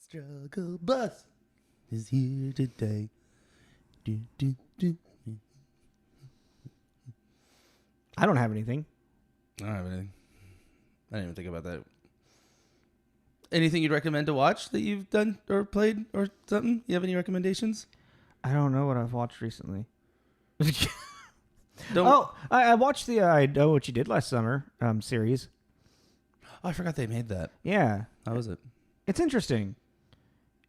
Struggle bus is here today. Do, do, do. I don't have anything. I don't have anything. I didn't even think about that. Anything you'd recommend to watch that you've done or played or something? You have any recommendations? I don't know what I've watched recently. Don't. I watched the I Know What You Did Last Summer series. Oh, I forgot they made that. Yeah. How was it? It's interesting.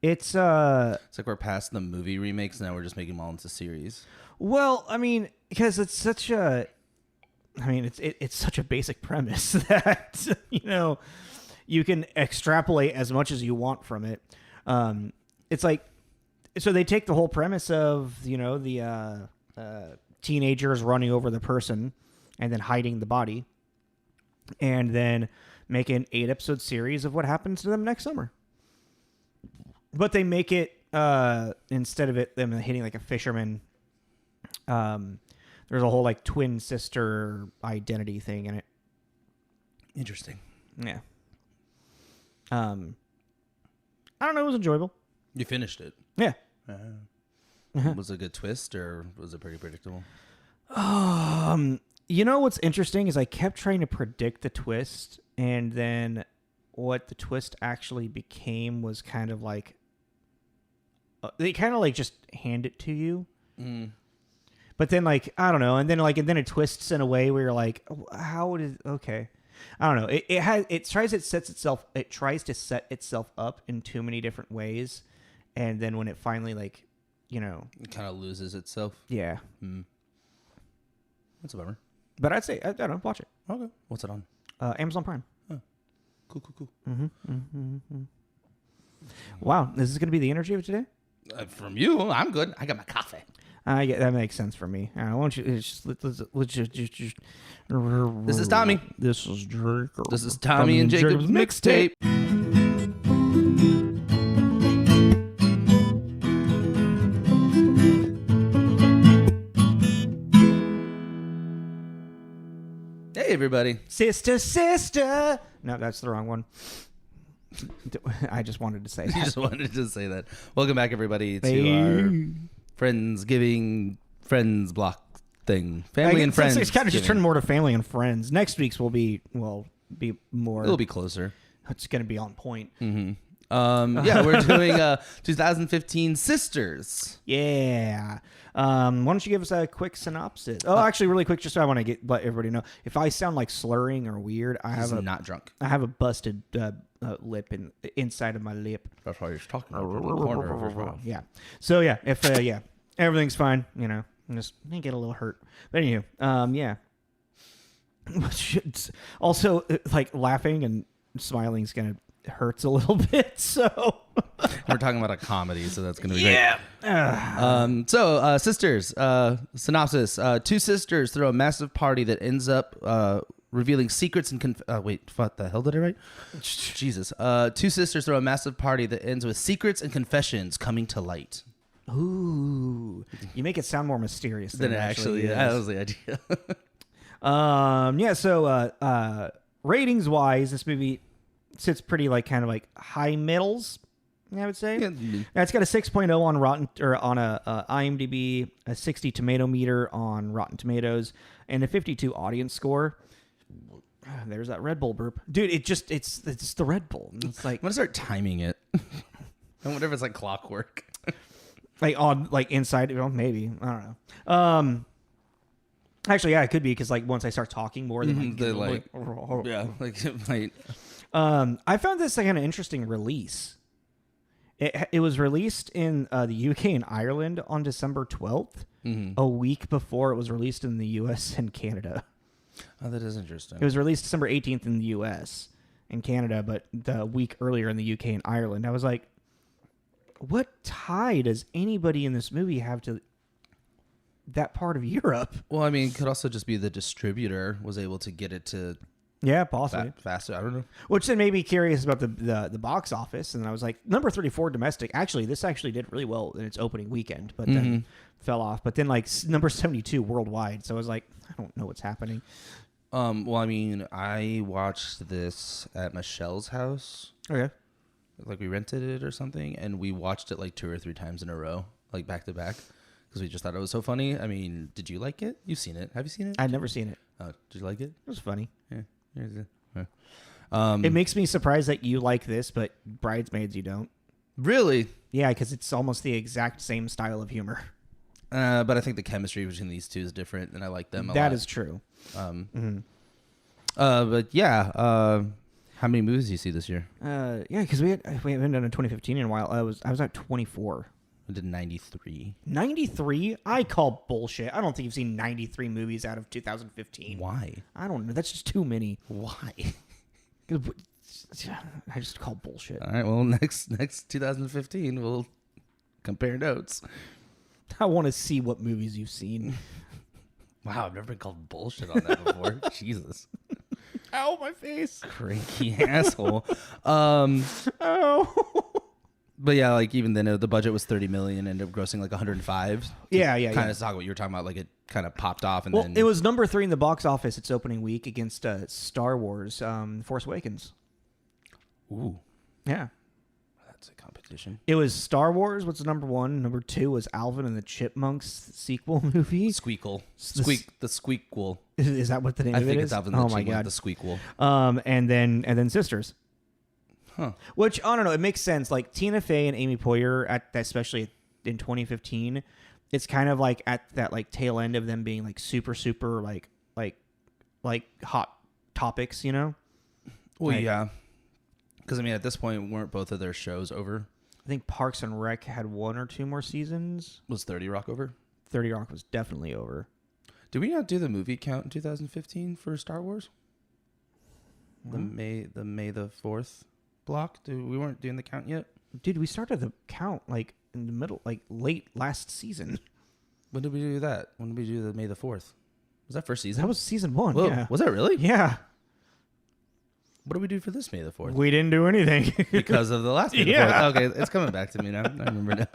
It's It's like we're past the movie remakes. Now we're just making them all into series. well, I mean, because it's such a, I mean, it's such a basic premise that you can extrapolate as much as you want from it. It's like, so they take the whole premise of the teenagers running over the person and then hiding the body, and then make an 8-episode series of what happens to them next summer. But they make it instead of them hitting like a fisherman. There's a whole like twin sister identity thing in it. Interesting. Yeah. I don't know. It was enjoyable. You finished it. Yeah. Was it a good twist or was it pretty predictable? What's interesting is I kept trying to predict the twist, and then what the twist actually became was kind of like they kind of like just hand it to you. But then like I don't know, and then it twists in a way where you're like, how did okay? I don't know. It tries to set itself up in too many different ways, and then when it finally like it kind of loses itself. Yeah. That's a bummer. But I'd say I don't know, watch it. Okay. What's it on? Amazon Prime. Oh. Cool. Wow, is this going to be the energy of today? From you, I'm good. I got my coffee. Yeah, that makes sense for me. Why don't you? Let's just. This is Tommy. This is Jacob. This is Tommy and Jacob's mixtape. Hey, everybody. Sister. No, that's the wrong one. I just wanted to say that. You just wanted to say that. Welcome back, everybody, to our Friendsgiving Friends block thing. Family and Friends. It's kind of just turned more to family and friends. Next week's will be more. It'll be closer. It's going to be on point. Mm-hmm. Yeah, we're doing 2015 Sisters. Yeah. Why don't you give us a quick synopsis? Oh, actually, really quick, just so I want to let everybody know. If I sound like slurring or weird, He's not drunk. I have a busted lip inside of my lip. That's why he's talking about the corner of his mouth. Yeah. So yeah, if everything's fine, just may get a little hurt. But anywho, yeah. Also, like laughing and smiling is gonna hurts a little bit. So we're talking about a comedy, so that's gonna be great. So Sisters, synopsis: 2 sisters throw a massive party that ends up revealing secrets and wait, what the hell did I write? Jesus. 2 sisters throw a massive party that ends with secrets and confessions coming to light. Ooh, you make it sound more mysterious than it actually is. That was the idea. Yeah. So ratings wise, this movie sits pretty like kind of like high middles, I would say. Yeah. It's got a 6.0 on Rotten or on a IMDb, a 60 tomato meter on Rotten Tomatoes, and a 52 audience score. There's that Red Bull burp, dude. It's the Red Bull. It's like I'm gonna start timing it. I wonder if it's like clockwork. Like on like inside, maybe I don't know. Actually, yeah, it could be because like once I start talking more, then yeah, like it might. I found this kind of interesting release. It was released in the UK and Ireland on December 12th, a week before it was released in the US and Canada. Oh, that is interesting. It was released December 18th in the US and Canada, but the week earlier in the UK and Ireland. I was like, what tie does anybody in this movie have to that part of Europe? Well, I mean, it could also just be the distributor was able to get it to possibly faster. I don't know. Which then made me curious about the box office, and I was like, number 34 domestic. Actually, this actually did really well in its opening weekend, but then fell off. But then like number 72 worldwide. So I was like, I don't know what's happening. Well, I mean, I watched this at Michelle's house. Okay. Like we rented it or something, and we watched it like 2 or 3 times in a row, like back to back, because we just thought it was so funny. I mean, did you like it? You've seen it? Have you seen it? I'd never seen it. Oh, did you like it? It was funny. Yeah. It makes me surprised that you like this, but Bridesmaids you don't. Really? Yeah, because it's almost the exact same style of humor. But I think the chemistry between these two is different, and I like them a lot. That is true. But yeah, how many movies do you see this year? Yeah, because we haven't done a 2015 in a while. I was at 24. I did 93. 93? I call bullshit. I don't think you've seen 93 movies out of 2015. Why? I don't know. That's just too many. Why? I just call bullshit. All right. Well, next 2015, we'll compare notes. I want to see what movies you've seen. Wow, I've never been called bullshit on that before. Jesus. Ow, my face. Cranky asshole. Oh. But yeah, like even then, the budget was 30 million, ended up grossing like 105. Yeah. Kind of talk what you were talking about, like it kind of popped off, and Well, then it was number 3 in the box office its opening week against Star Wars, Force Awakens. Ooh, Yeah. that's a competition. It was Star Wars, what's number 1. Number 2 was Alvin and the Chipmunks sequel movie. Squeakle, the Squeakquel. Is that what the name I of it think is? it's Alvin the Oh my Chipmunk, god. the Squeakquel. And then Sisters. Huh. Which I don't know, it makes sense. Like Tina Fey and Amy Poehler especially in 2015, it's kind of like at that like tail end of them being like super like hot topics, you know? Well, Like, yeah. Because I mean, at this point, weren't both of their shows over? I think Parks and Rec had 1 or 2 more seasons. Was 30 Rock over? 30 Rock was definitely over. Did we not do the movie count in 2015 for Star Wars? The May the 4th block? We weren't doing the count yet? Dude, we started the count like in the middle, like late last season. When did we do that? When did we do the May the 4th? Was that first season? That was season 1. Whoa, Yeah. was that really? Yeah. What did we do for this May the 4th? We didn't do anything. Because of the last May the 4th. Okay, it's coming back to me now. I remember now.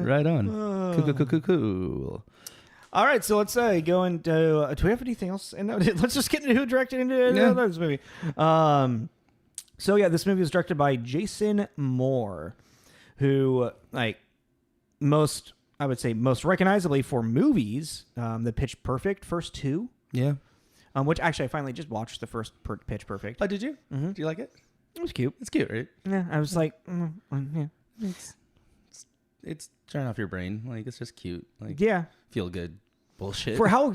Right on. Cool. All right, so let's go into. Do we have anything else? And let's just get into who directed into this movie. So yeah, this movie was directed by Jason Moore, who like most recognizably for movies, the Pitch Perfect first 2. Yeah. Which actually I finally just watched the first Pitch Perfect. Oh, did you? Mm-hmm. Do you like it? It was cute. It's cute, right? Yeah, I was like, yeah. It's turning off your brain. Like, it's just cute. Like, Yeah. feel good bullshit. For how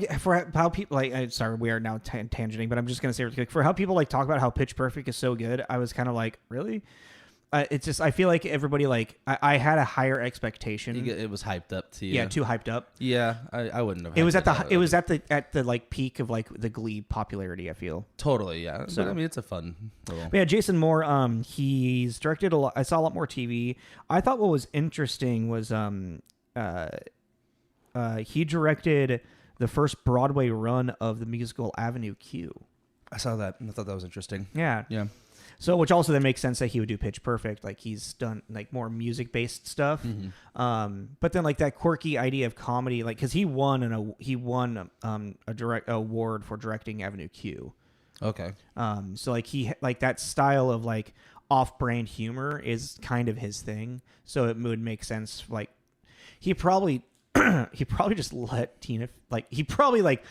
people like, sorry, we are now tangenting, but I'm just gonna say real quick, for how people like talk about how Pitch Perfect is so good, I was kind of like, really? It's just I feel like everybody like I had a higher expectation. It was hyped up to you. Yeah, too hyped up. Yeah, I wouldn't have. It was at the like peak of like the Glee popularity, I feel. Totally, yeah. So But I mean, it's a fun little. But yeah, Jason Moore. He's directed a lot. I saw a lot more TV. I thought what was interesting was he directed the first Broadway run of the musical Avenue Q. I saw that and I thought that was interesting. Yeah. Yeah. So, which also then makes sense that he would do Pitch Perfect. Like he's done like more music based stuff. Mm-hmm. But then like that quirky idea of comedy, like because he won a direct award for directing Avenue Q. Okay. So like he like that style of like off-brand humor is kind of his thing. So it would make sense. Like he probably just let Tina like he probably like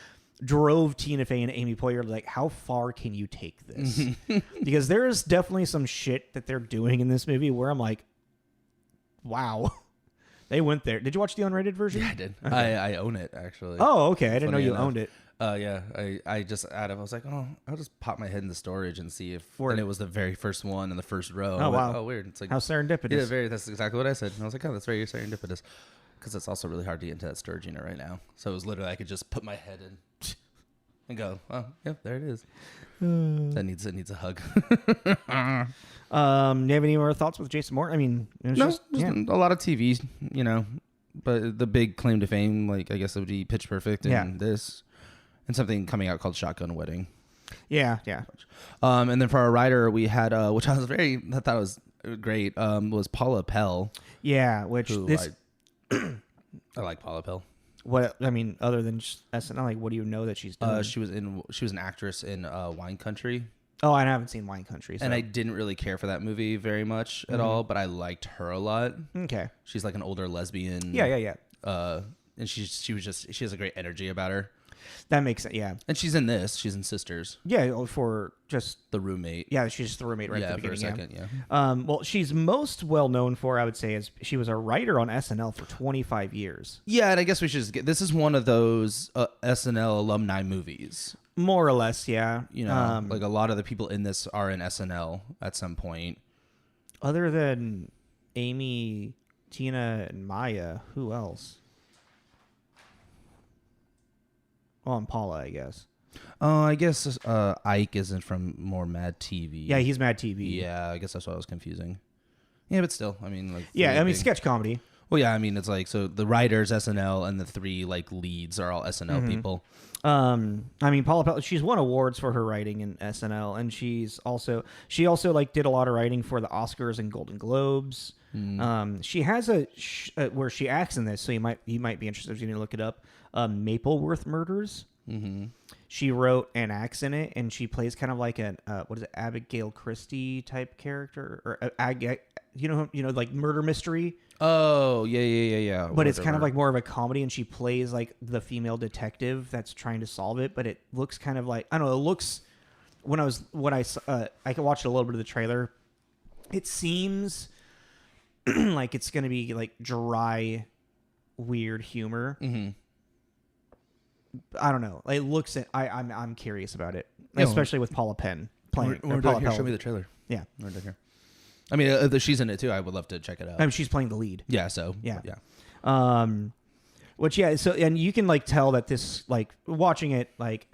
drove Tina Fey and Amy Poehler like, how far can you take this? Because there is definitely some shit that they're doing in this movie where I'm like, wow, they went there. Did you watch the unrated version? Yeah, I did. Okay. I own it actually. Oh, okay. I didn't know Funny you enough. owned it. Yeah. I just I was like, oh, I'll just pop my head in the storage and see if. For and it. it was the very first one in the first row. Oh, wow. Oh, weird. It's like How serendipitous. yeah, that's exactly what I said. And I was like, oh, that's very serendipitous. Because it's also really hard to get into that storage unit right now. So it was literally I could just put my head in and go, oh, yep, there it is. It needs a hug. You have any more thoughts with Jason Moore? I mean, it was Just yeah. a lot of TV, you know, but the big claim to fame, like I guess it would be Pitch Perfect and this, and something coming out called Shotgun Wedding. Yeah. And then for our writer, we had, which I thought was great, was Paula Pell. Yeah, which Who this I like Paula Pell. what I mean, other than just SNL, like what do you know that she's done? She was an actress in Wine Country. Oh, I haven't seen Wine Country. So. And I didn't really care for that movie very much at all, but I liked her a lot. Okay. She's like an older lesbian. Yeah. And she has a great energy about her. That makes sense. Yeah. And she's in this. She's in Sisters. Yeah, for just the roommate. Yeah, she's just the roommate right at the beginning. For a second, yeah. Well, she's most well known for, I would say, is she was a writer on SNL for 25 years. Yeah, and I guess we should just this is one of those SNL alumni movies. More or less, yeah. You know, like a lot of the people in this are in SNL at some point. Other than Amy, Tina, and Maya, who else? Well, and Paula, I guess. Oh, I guess Ike isn't from more Mad TV. Yeah, he's Mad TV. Yeah, I guess that's what I was confusing. Yeah, but still, I mean, like. Yeah, I mean, sketch comedy. Well, yeah, I mean, it's like, so the writers, SNL, and the three, like, leads are all SNL people. I mean, Paula, she's won awards for her writing in SNL, and she also like did a lot of writing for the Oscars and Golden Globes. She has where she acts in this, so you might be interested if you need to look it up. Mapleworth Murders. Mm-hmm. She wrote and acts in it, and she plays kind of like an Abigail Christie type character, or like murder mystery. Oh yeah. But it's kind of like more of a comedy, and she plays like the female detective that's trying to solve it. But it looks kind of like, I don't know. It looks I watched a little bit of the trailer. It seems like it's going to be like dry, weird humor. Mm-hmm. I don't know. It looks. I'm curious about it, especially with Paula Penn playing. Show me the trailer. Yeah, we're done here. I mean, she's in it too. I would love to check it out. I mean, she's playing the lead. Yeah. So yeah. Which so and you can like tell that this, like, watching it, like,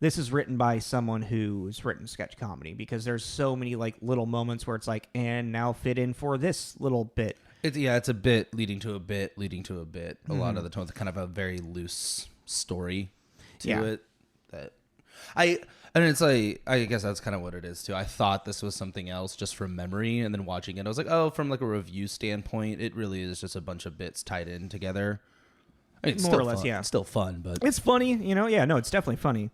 this is written by someone who's written sketch comedy, because there's so many like little moments where it's like, and now fit in for this little bit. It's a bit leading to a bit leading to a bit. A lot of the time, it's kind of a very loose story to it. And it's like, I guess that's kind of what it is too. I thought this was something else just from memory, and then watching it, I was like, oh, from like a review standpoint, it really is just a bunch of bits tied in together. I mean, it's more still or less, fun. yeah. It's still fun, but it's funny, Yeah, no, it's definitely funny.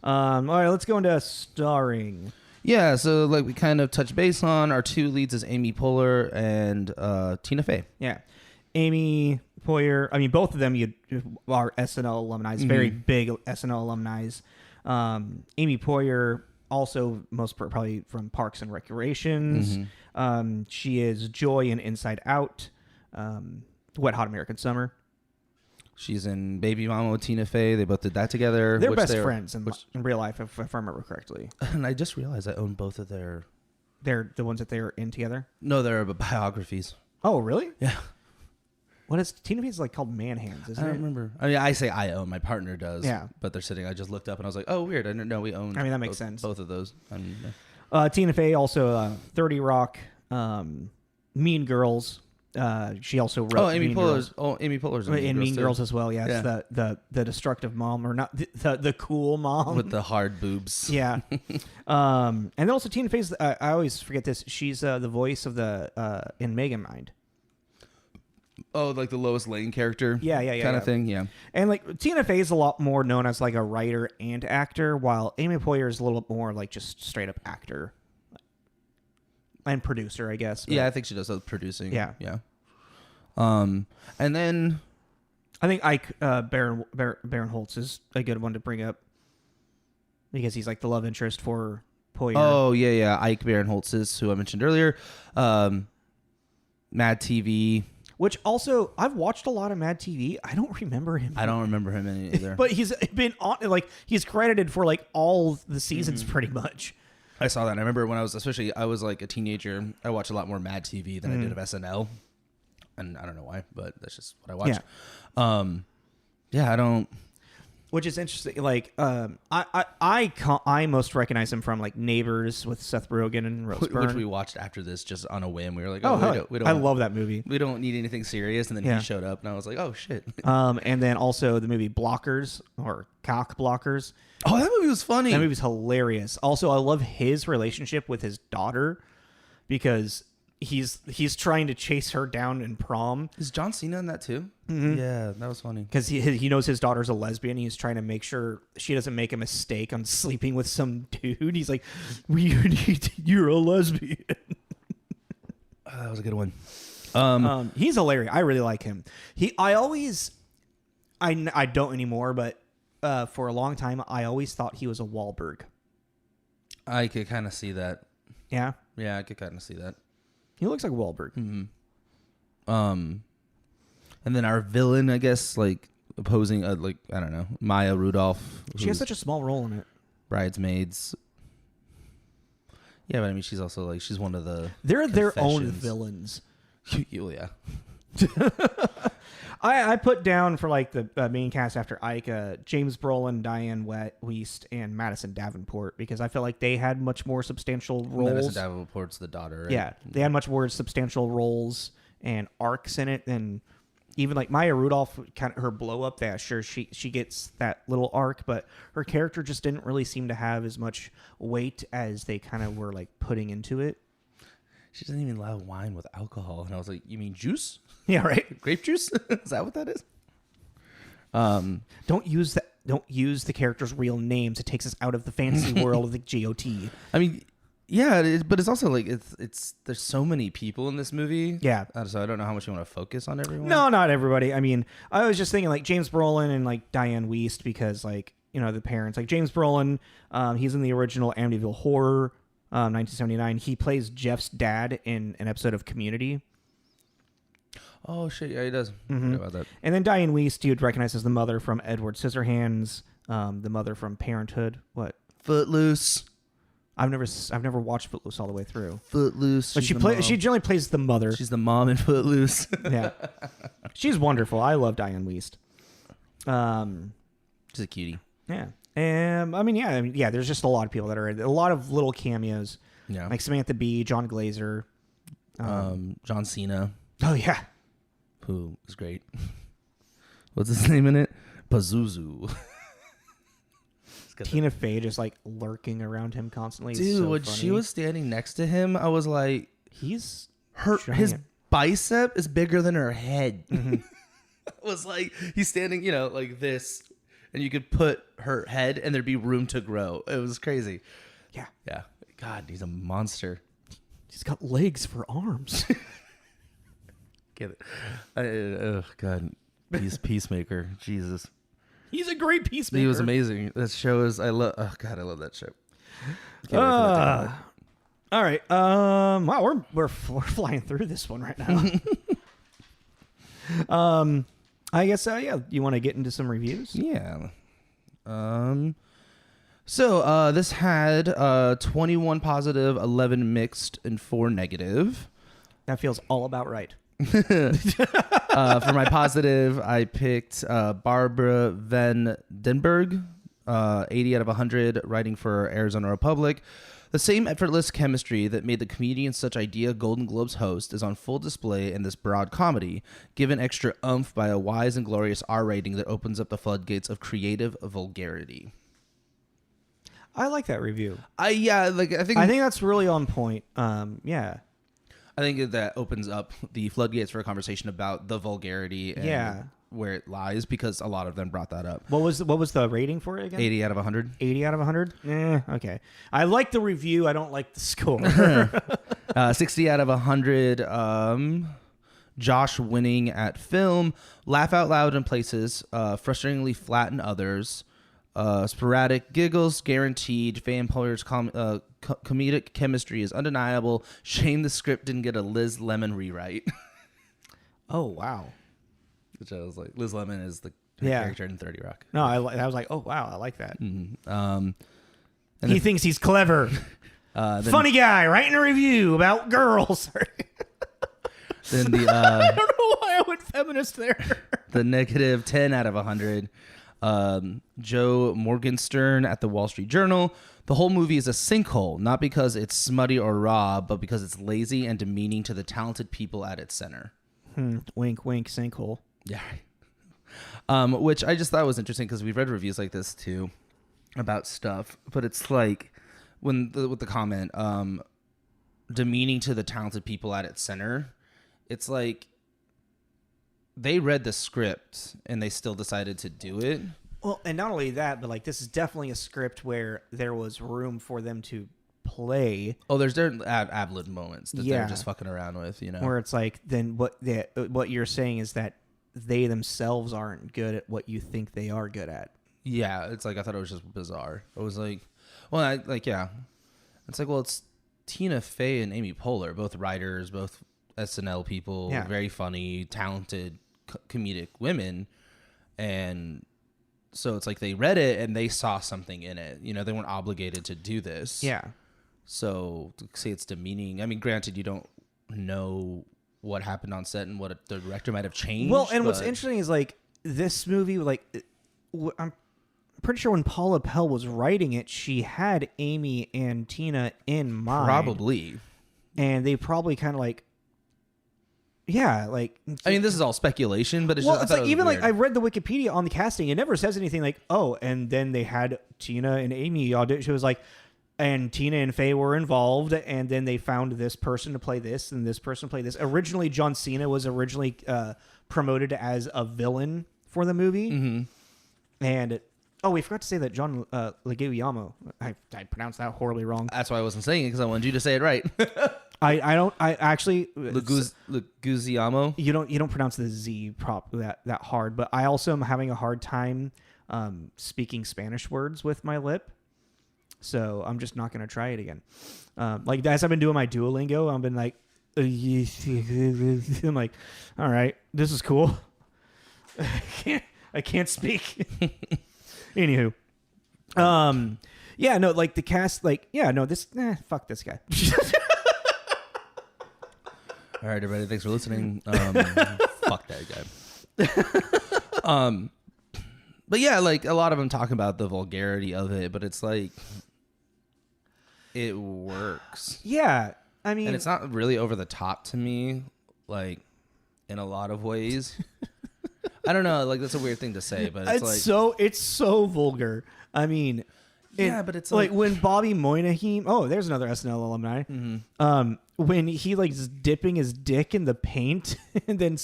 All right, let's go into starring. Yeah, so like we kind of touched base on, our two leads is Amy Poehler and Tina Fey. Yeah, Amy Poehler. I mean, both of them are SNL alumni, very big SNL alumni. Amy Poehler, also probably from Parks and Recreations. She is Joy in Inside Out, Wet Hot American Summer. She's in Baby Mama with Tina Fey. They both did that together. They're best friends in real life, if I remember correctly. And I just realized I own both of their... They're the ones that they're in together? No, they're biographies. Oh, really? Yeah. What is Tina Fey's like called Man Hands, isn't it? I don't remember. I mean, I say I own. My partner does. Yeah. But they're sitting. I just looked up and I was like, oh, weird. I didn't know we owned. I mean, that makes sense. Both of those. I mean, Tina Fey, also 30 Rock, Mean Girls. She also wrote Amy Poehler's in Mean Girls as well. Yes, yeah. The destructive mom, or not the cool mom with the hard boobs. Yeah. And then also Tina Fey's. I always forget this. She's the voice of the in Megamind. Oh, like the Lois Lane character. Yeah. Kind of thing. Yeah. And like Tina Fey is a lot more known as like a writer and actor, while Amy Poehler is a little bit more like just straight up actor and producer, I guess. Yeah, I think she does producing. Yeah. And then I think Ike Barinholtz is a good one to bring up, because he's like the love interest for Poehler. Oh yeah, Ike Barinholtz is who I mentioned earlier. Mad TV. Which also, I've watched a lot of Mad TV. I don't remember him. I don't remember him in it either. But he's been on, like, he's credited for like all the seasons pretty much. I saw that. And I remember when I was like a teenager, I watched a lot more Mad TV than I did of SNL. And I don't know why, but that's just what I watched. Yeah. I don't. Which is interesting. Like, I most recognize him from like Neighbors with Seth Rogen and Rose Byrne, which we watched after this just on a whim. We were like, we don't. I love that movie. We don't need anything serious, and then he showed up, and I was like, oh shit. And then also the movie Blockers, or Cock Blockers. Oh, that movie was funny. That movie was hilarious. Also, I love his relationship with his daughter, because he's trying to chase her down in prom. Is John Cena in that too? Mm-hmm. Yeah, that was funny. Because he knows his daughter's a lesbian. He's trying to make sure she doesn't make a mistake on sleeping with some dude. He's like, you're a lesbian. That was a good one. He's hilarious. I really like him. I don't anymore, but for a long time, I always thought he was a Wahlberg. I could kind of see that. Yeah? Yeah, I could kind of see that. He looks like Wahlberg. Mm-hmm. And then our villain, I guess, like opposing, like I don't know, Maya Rudolph. She has such a small role in it. Bridesmaids. Yeah, but I mean, she's also like she's one of the. They're their own villains. Yeah. I put down for like the main cast after Ike, James Brolin, Diane Wiest, and Madison Davenport, because I feel like they had much more substantial roles. Madison Davenport's the daughter, right? Yeah, they had much more substantial roles and arcs in it than even like Maya Rudolph. Kind of her blow up. That sure she gets that little arc, but her character just didn't really seem to have as much weight as they kind of were like putting into it. She doesn't even allow wine with alcohol, and I was like, "You mean juice? Yeah, right. Grape juice? Is that what that is?" Don't use the character's real names. It takes us out of the fantasy world of the GOT. I mean, yeah, but it's also like it's there's so many people in this movie. Yeah. So I don't know how much you want to focus on everyone. No, not everybody. I mean, I was just thinking like James Brolin and like Diane Wiest, because like, you know, the parents, like James Brolin, he's in the original Amityville Horror, 1979. He plays Jeff's dad in an episode of Community. Oh shit! Yeah, he does. Mm-hmm. About that. And then Diane Wiest, you'd recognize as the mother from Edward Scissorhands, the mother from Parenthood. What? Footloose. I've never watched Footloose all the way through. Footloose. But she generally plays the mother. She's the mom in Footloose. Yeah, she's wonderful. I love Diane Wiest. She's a cutie. Yeah. I mean, yeah. There's just a lot of people that are in it. A lot of little cameos. Yeah. Like Samantha Bee, John Glazer, John Cena. Oh yeah. Who is great. What's his name in it? Pazuzu. Tina Fey just like lurking around him constantly. Dude, so when funny. she was standing next to him, I was like, his bicep is bigger than her head. Mm-hmm. It was like he's standing, you know, like this, and you could put her head and there'd be room to grow. It was crazy. Yeah. Yeah. God, he's a monster. He's got legs for arms. Get it? Oh God, Peacemaker. Jesus. He's a great peacemaker. He was amazing. That show is. I love that show. All right. Wow, we're flying through this one right now. I guess yeah. You want to get into some reviews? Yeah. So this had 21 positive, 11 mixed, and 4 negative. That feels all about right. For my positive, I picked Barbara Van Denberg, 80 out of 100, writing for Arizona Republic. The same effortless chemistry that made the comedian such ideal Golden Globes host is on full display in this broad comedy, given extra oomph by a wise and glorious R rating that opens up the floodgates of creative vulgarity. I like that review. I think that's really on point. Yeah. I think that opens up the floodgates for a conversation about the vulgarity and where it lies, because a lot of them brought that up. What was the rating for it again? 80 out of 100. 80 out of 100? Okay. I like the review. I don't like the score. 60 out of 100. Josh winning at film. Laugh out loud in places. Frustratingly flat in others. Sporadic giggles guaranteed. Vampires comedic chemistry is undeniable. Shame the script didn't get a Liz Lemon rewrite. Oh wow! Which I was like, Liz Lemon is the character in 30 Rock. No, I was like, oh wow, I like that. Mm-hmm. He thinks he's clever. Funny guy writing a review about girls. Then the I don't know why I went feminist there. The negative 10 out of 100. Joe Morgenstern at the Wall Street Journal. The whole movie is a sinkhole, not because it's smutty or raw, but because it's lazy and demeaning to the talented people at its center. Wink, wink, sinkhole. Yeah. Which I just thought was interesting, because we've read reviews like this too about stuff, but it's like with the comment, demeaning to the talented people at its center. It's like they read the script and they still decided to do it. Well, and not only that, but like this is definitely a script where there was room for them to play. Oh, there's certain ad-lib moments that they're just fucking around with, you know. Where it's like, then what you're saying is that they themselves aren't good at what you think they are good at. Yeah, it's like I thought it was just bizarre. It was like, well, it's like, well, it's Tina Fey and Amy Poehler, both writers, both SNL people, very funny, talented, comedic women, and so it's like they read it and they saw something in it. You know, they weren't obligated to do this. Yeah. So to say it's demeaning, I mean, granted, you don't know what happened on set and what the director might have changed. Well, and what's interesting is like this movie, like I'm pretty sure when Paula Pell was writing it, she had Amy and Tina in mind. Probably. And they probably kind of like, yeah, like. I mean, this is all speculation, but it's well, just, it's like even weird. like I read the Wikipedia on the casting. It never says anything like, oh, and then they had Tina and Amy audition. She was like, and Tina and Faye were involved, and then they found this person to play this and this person to play this. Originally, John Cena was promoted as a villain for the movie, and we forgot to say that John Leguizamo. I pronounced that horribly wrong. That's why I wasn't saying it because I wanted you to say it right. I actually Leguizamo. You don't pronounce the Z that hard, but I also am having a hard time speaking Spanish words with my lip, so I'm just not going to try it again. Like as I've been doing my Duolingo, I've been like, I'm like, all right, this is cool. I can't speak. Anywho, yeah, no, like the cast, like, yeah, no, fuck this guy. All right, everybody. Thanks for listening. Fuck that guy. But yeah, like a lot of them talk about the vulgarity of it, but it's like it works. Yeah, I mean, and it's not really over the top to me, like in a lot of ways. I don't know. Like that's a weird thing to say, but it's so vulgar. I mean. Yeah, but it's like when Bobby Moynihan. Oh, there's another SNL alumni. Mm-hmm. When he like is dipping his dick in the paint and then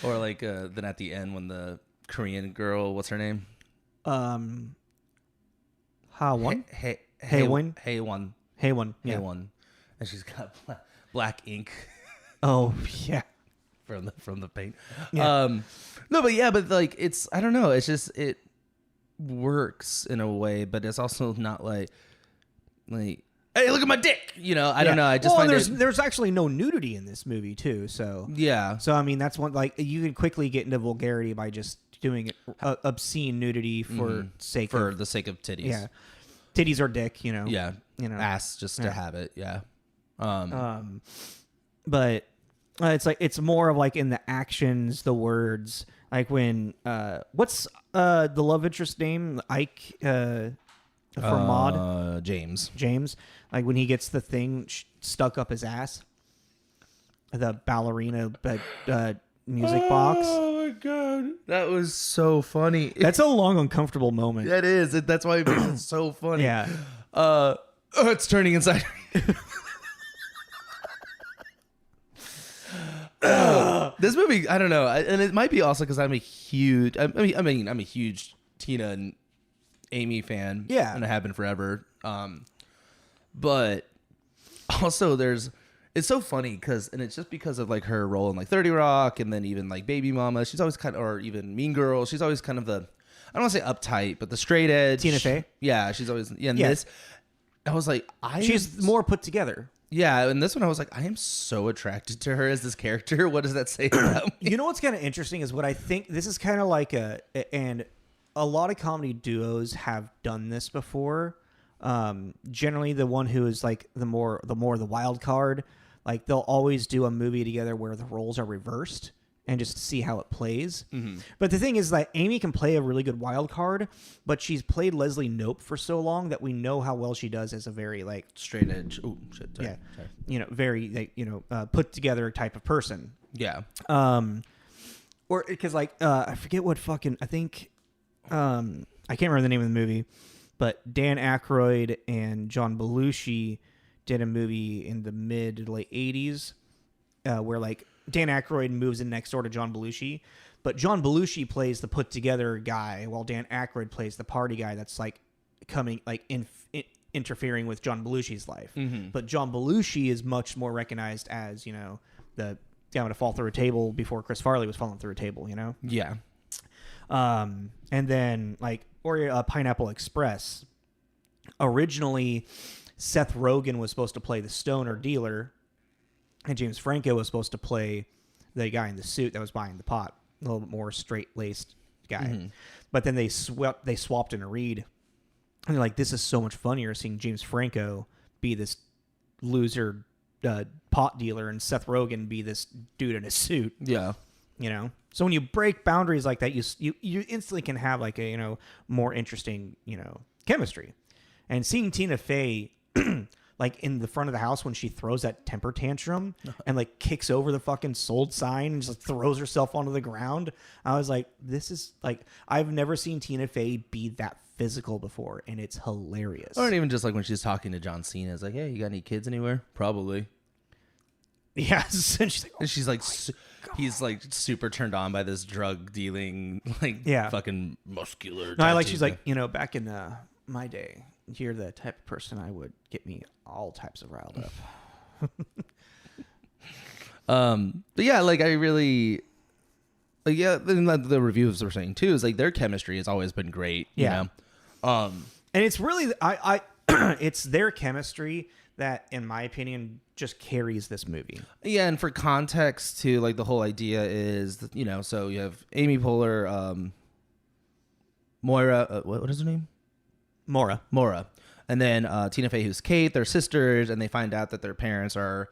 or like then at the end when the Korean girl, what's her name? Haewon. Haewon. Yeah. Haewon, and she's got black ink. Oh yeah, from the paint. Yeah. No, but like it's I don't know. It's just it works in a way, but it's also not like hey, look at my dick, you know. I don't know, I just find there's actually no nudity in this movie too, so so I mean that's one, like you can quickly get into vulgarity by just doing obscene nudity for the sake of titties. Yeah, titties or dick, you know. Ass just to have it. But it's like it's more of like in the actions, the words. Like when what's the love interest name? Ike for Maude? James. Like when he gets the thing stuck up his ass, the ballerina music box. Oh my god, that was so funny. That's a long, uncomfortable moment. That is. That's why it makes it so funny. Yeah. It's turning inside. This movie, I don't know, and it might be also because I'm a huge Tina and Amy fan. Yeah, and I have been forever. But also it's so funny because it's just because of like her role in like 30 Rock and then even like Baby Mama. She's always kind of, or even Mean Girls. She's always kind of the, I don't want to say uptight, but the straight edge. Tina Fey. Yeah, she's always this. I was like, she's more put together. Yeah, and this one I was like, I am so attracted to her as this character. What does that say about me? You know what's kind of interesting is what I think this is kind of like and a lot of comedy duos have done this before. Generally, the one who is like the more the wild card, like they'll always do a movie together where the roles are reversed and just see how it plays. Mm-hmm. But the thing is that Amy can play a really good wild card, but she's played Leslie Knope for so long that we know how well she does as a very like straight edge. Oh shit! Sorry. Sorry. You know, very like, put together type of person. Yeah. Or because like I forget what fucking I think I can't remember the name of the movie, but Dan Aykroyd and John Belushi did a movie in the mid to late 80s where like Dan Aykroyd moves in next door to John Belushi, but John Belushi plays the put together guy while Dan Aykroyd plays the party guy that's like coming like interfering with John Belushi's life. Mm-hmm. But John Belushi is much more recognized as, you know, the guy to fall through a table before Chris Farley was falling through a table, you know? Yeah. And then like Pineapple Express, originally Seth Rogen was supposed to play the stoner dealer, and James Franco was supposed to play the guy in the suit that was buying the pot, a little bit more straight-laced guy. Mm-hmm. But then they swapped in a read, and they're like, this is so much funnier seeing James Franco be this loser pot dealer and Seth Rogen be this dude in a suit. Yeah. You know? So when you break boundaries like that, you instantly can have like a, you know, more interesting, you know, chemistry. And seeing Tina Fey like in the front of the house when she throws that temper tantrum and like kicks over the fucking sold sign and just throws herself onto the ground. I was like, this is like, I've never seen Tina Fey be that physical before, and it's hilarious. Or even just like when she's talking to John Cena, it's like, hey, you got any kids anywhere? Probably. Yes. And she's like, and she's like, he's like super turned on by this drug dealing, like fucking muscular. No, I like, she's like, you know, back in my day, you're the type of person I would get me all types of riled up. But yeah, like I really, like, yeah, the reviews were saying too is like their chemistry has always been great. You know? And it's really it's their chemistry that, in my opinion, just carries this movie. Yeah, and for context too, like the whole idea is, you know, so you have Amy Poehler, Moira, what is her name? Maura. And then Tina Fey, who's Kate. They're sisters, and they find out that their parents are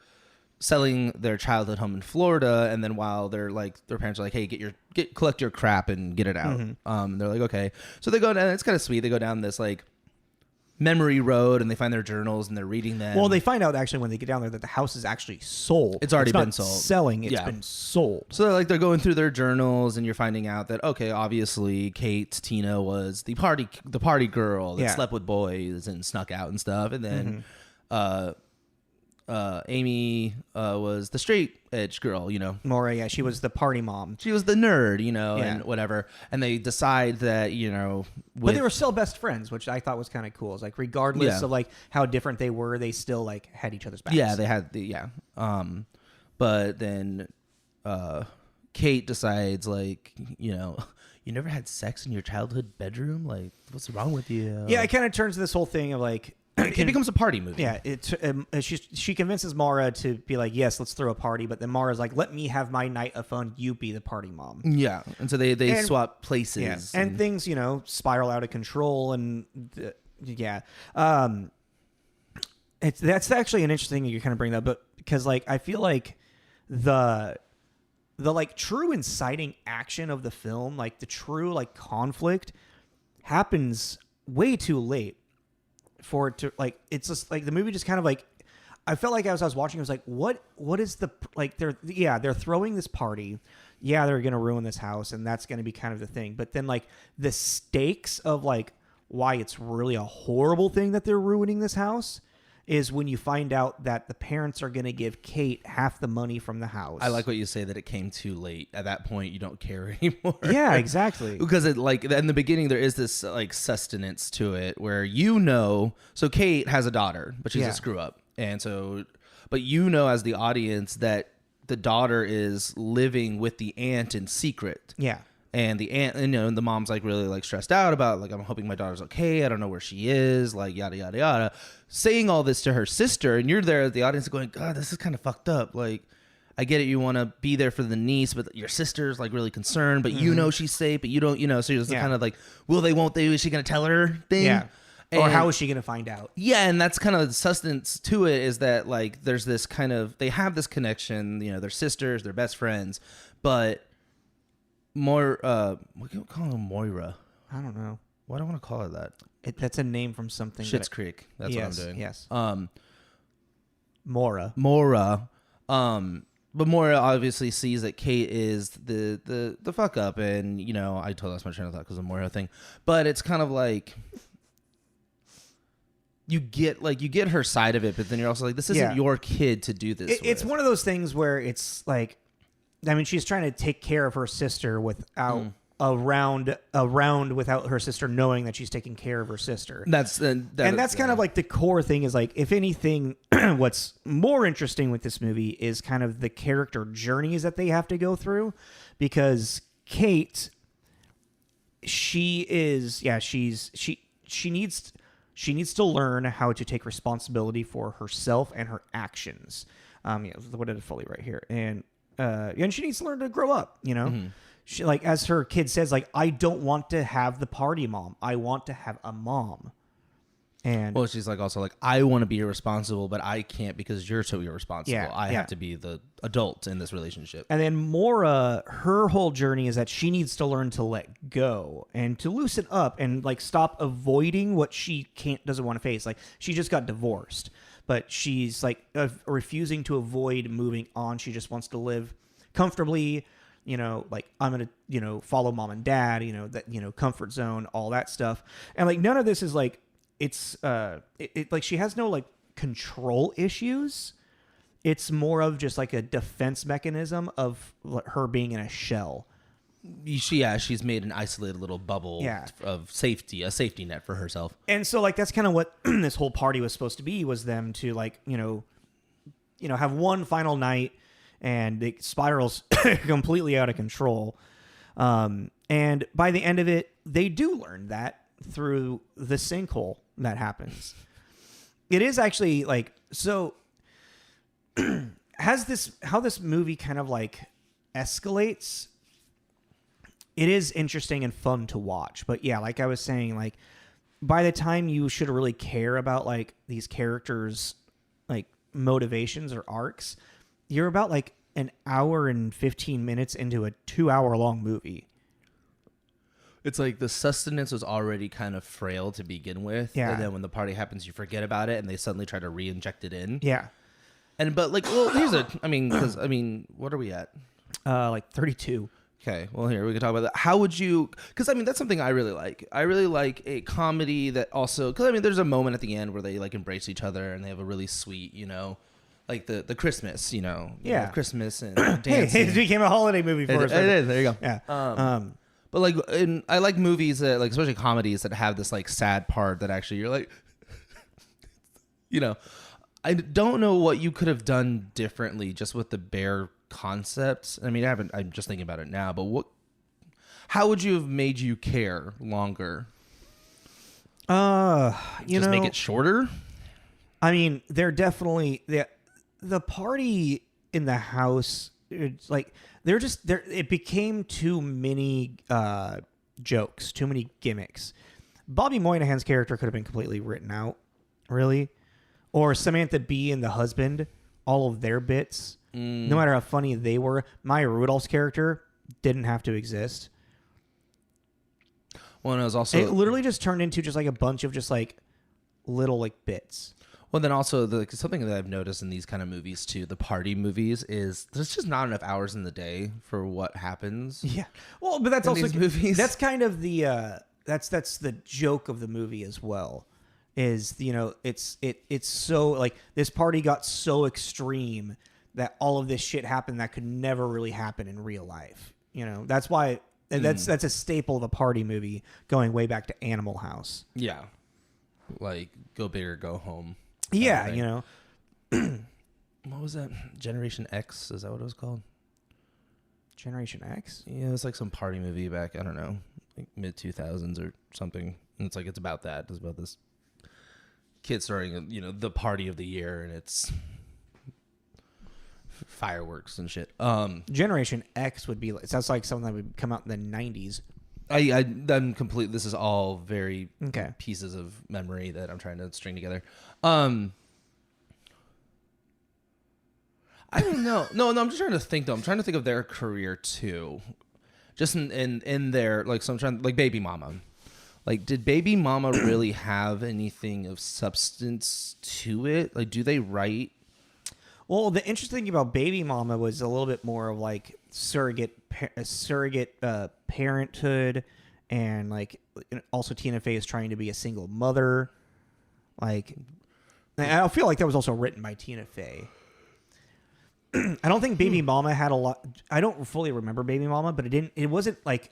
selling their childhood home in Florida. And then while they're like, their parents are like, hey, collect your crap and get it out. Mm-hmm. They're like, okay. So they go down, it's kind of sweet. They go down this like memory road, and they find their journals and they're reading them. Well, they find out actually when they get down there that the house is actually sold. It's already been sold. Selling, it's been sold. So they're going through their journals, and you're finding out that, okay, obviously Tina was the party girl that slept with boys and snuck out and stuff, and then Amy was the straight edge girl, you know. Maura, she was the party mom. She was the nerd, you know, and whatever. And they decide that, you know, but they were still best friends, which I thought was kind of cool. It's like, regardless of like how different they were, they still like had each other's backs. Yeah, they had but then Kate decides, like, you know, you never had sex in your childhood bedroom? Like, what's wrong with you? Yeah, it kind of turns to this whole thing of like, it becomes a party movie. Yeah, she convinces Maura to be like, yes, let's throw a party, but then Maura's like, let me have my night of fun, you be the party mom. Yeah, and so they swap places. Yeah. And things, you know, spiral out of control, and that's actually an interesting thing you kind of bring up, but because like I feel like the like true inciting action of the film, like the true like conflict, happens way too late for it to like, it's just like the movie just kind of like, I felt like as I was watching, I was like, what is the, like, they're throwing this party. Yeah, they're going to ruin this house, and that's going to be kind of the thing. But then like the stakes of like why it's really a horrible thing that they're ruining this house is when you find out that the parents are going to give Kate half the money from the house. I like what you say, that it came too late. At that point, you don't care anymore. Yeah, exactly. Because it, like, in the beginning, there is this like sustenance to it where, you know, so Kate has a daughter, but she's a screw up. And so, but you know, as the audience, that the daughter is living with the aunt in secret. Yeah. And the aunt, you know, and the mom's like really like stressed out about, like, I'm hoping my daughter's okay. I don't know where she is, like, yada, yada, yada. Saying all this to her sister, and you're there at the audience going, God, this is kind of fucked up. Like, I get it, you want to be there for the niece, but your sister's like really concerned, but you know she's safe, but you don't, you know, so you're just kind of like, will they, won't they, is she going to tell her thing? Yeah. And, or how is she going to find out? Yeah, and that's kind of the sustenance to it, is that like there's this kind of, they have this connection, you know, they're sisters, they're best friends, but more, what can we call her, Moira? I don't know. Why do I want to call her that? That's a name from something. Schitt's Creek. That's what I'm doing. Yes. Maura. But Maura obviously sees that Kate is the fuck up, and, you know, I totally lost my train of thought because of the Maura thing. But it's kind of like, you get her side of it, but then you're also like, this isn't your kid to do this. It's one of those things where it's like, I mean, she's trying to take care of her sister without around without her sister knowing that she's taking care of her sister. That's kind of like the core thing is like, if anything, what's more interesting with this movie is kind of the character journeys that they have to go through, because Kate, she needs to learn how to take responsibility for herself and her actions. What did it fully right here? And she needs to learn to grow up, you know? Mm-hmm. She, like, as her kid says, like, I don't want to have the party mom. I want to have a mom. And well, she's like, also like, I want to be irresponsible, but I can't because you're so irresponsible. I have to be the adult in this relationship. And then Maura, her whole journey is that she needs to learn to let go and to loosen up and like stop avoiding what she doesn't want to face. Like, she just got divorced, but she's like refusing to avoid moving on. She just wants to live comfortably. You know, like, I'm going to, follow mom and dad, that, comfort zone, all that stuff. And like, none of this is like, it's like, she has no like control issues. It's more of just like a defense mechanism of her being in a shell. She's made an isolated little bubble of safety, a safety net for herself. And so like, that's kind of what this whole party was supposed to be, was them to like, have one final night, and it spirals completely out of control. And by the end of it, they do learn that through the sinkhole that happens. It is actually like, so how this movie kind of like escalates, it is interesting and fun to watch. But yeah, like I was saying, like, by the time you should really care about like these characters, like motivations or arcs, you're about like an hour and 15 minutes into a 2-hour long movie. It's like the sustenance was already kind of frail to begin with. Yeah. And then when the party happens, you forget about it and they suddenly try to re-inject it in. Yeah. But like, well, what are we at? Like 32. Okay. Well, here we can talk about that. How would you, because that's something I really like. I really like a comedy that also, because there's a moment at the end where they like embrace each other and they have a really sweet, like the Christmas, Christmas and dancing. Hey, it became a holiday movie for us. It is. There you go. Yeah. But like, I like movies that like, especially comedies that have this like sad part that actually you're like, I don't know what you could have done differently just with the bare concepts. I'm just thinking about it now, but how would you have made you care longer? Just make it shorter. They're definitely the party in the house. It's like it became too many jokes, too many gimmicks. Bobby Moynihan's character could have been completely written out, really, or Samantha Bee and the husband, all of their bits. No matter how funny they were, Maya Rudolph's character didn't have to exist. Well, and it literally just turned into just like a bunch of just like little like bits. Well, then also something that I've noticed in these kind of movies too, the party movies, is there's just not enough hours in the day for what happens. Yeah. Well, but that's also these movies. That's kind of the that's the joke of the movie as well. Is it's so like this party got so extreme that all of this shit happened that could never really happen in real life. That's why that's a staple of a party movie going way back to Animal House. Yeah. Like go big or go home. Yeah, What was that? Generation X? Is that what it was called? Generation X? Yeah, it was like some party movie back, I don't know, like mid-2000s or something. And it's like, it's about that. It's about this kid starting, the party of the year, and it's fireworks and shit. Generation X would be, it sounds like something that would come out in the 90s. I'm complete. This is all very pieces of memory that I'm trying to string together. I don't know. No, I'm just trying to think though. I'm trying to think of their career too. Just in their like, so I'm trying like Baby Mama. Like, did Baby Mama really have anything of substance to it? Like, do they write? Well, the interesting thing about Baby Mama was a little bit more of like surrogate parenthood, and like also Tina Fey is trying to be a single mother. Like, I feel like that was also written by Tina Fey. I don't think Baby Mama had a lot. I don't fully remember Baby Mama, but it wasn't like